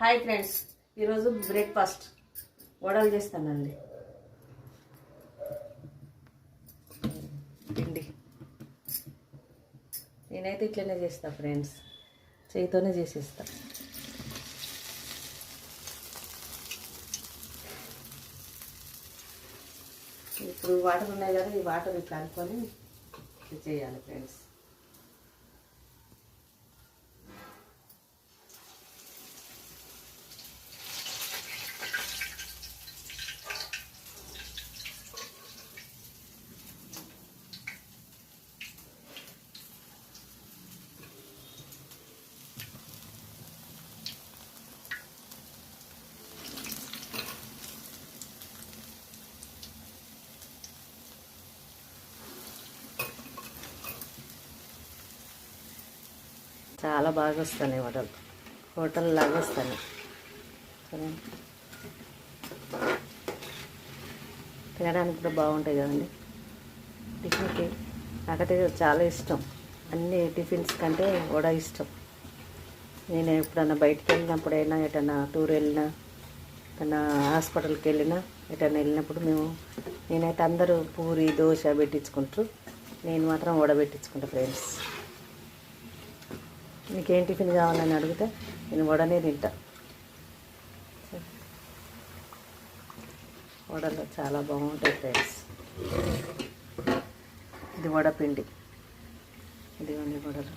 Hi friends, ఈరోజు breakfast వడలు చేస్తానండి. పిండి నేనైతే ఇట్లనే చేస్తా ఫ్రెండ్స్, చేయితోనే చేసేస్తా. ఇప్పుడు వాటర్ ఉన్నాయి కదా, ఈ వాటర్ ఇట్లా అనుకొని చేయాలి ఫ్రెండ్స్. చాలా బాగా వస్తాయి వడలు, హోటల్ లాగా వస్తాయి. తినడానికి కూడా బాగుంటాయి కదండి. టిఫిన్కి నాకైతే చాలా ఇష్టం. అన్ని టిఫిన్స్ కంటే వడ ఇష్టం. నేను ఎప్పుడన్నా బయటికి వెళ్ళినప్పుడైనా, ఎటన్నా టూర్ వెళ్ళినా, ఎటన్నా హాస్పిటల్కి వెళ్ళినా, ఎటన్నా వెళ్ళినప్పుడు నేనైతే అందరూ పూరి దోశ పెట్టించుకుంటారు, నేను మాత్రం వడ పెట్టించుకుంటా ఫ్రెండ్స్. మీకేం టిఫిన్ కావాలని అడిగితే నేను వడనే తింటా. వడలు చాలా బాగుంటాయి ఫ్రెండ్స్. ఇది వడపిండి, ఇదిగోండి వడలు.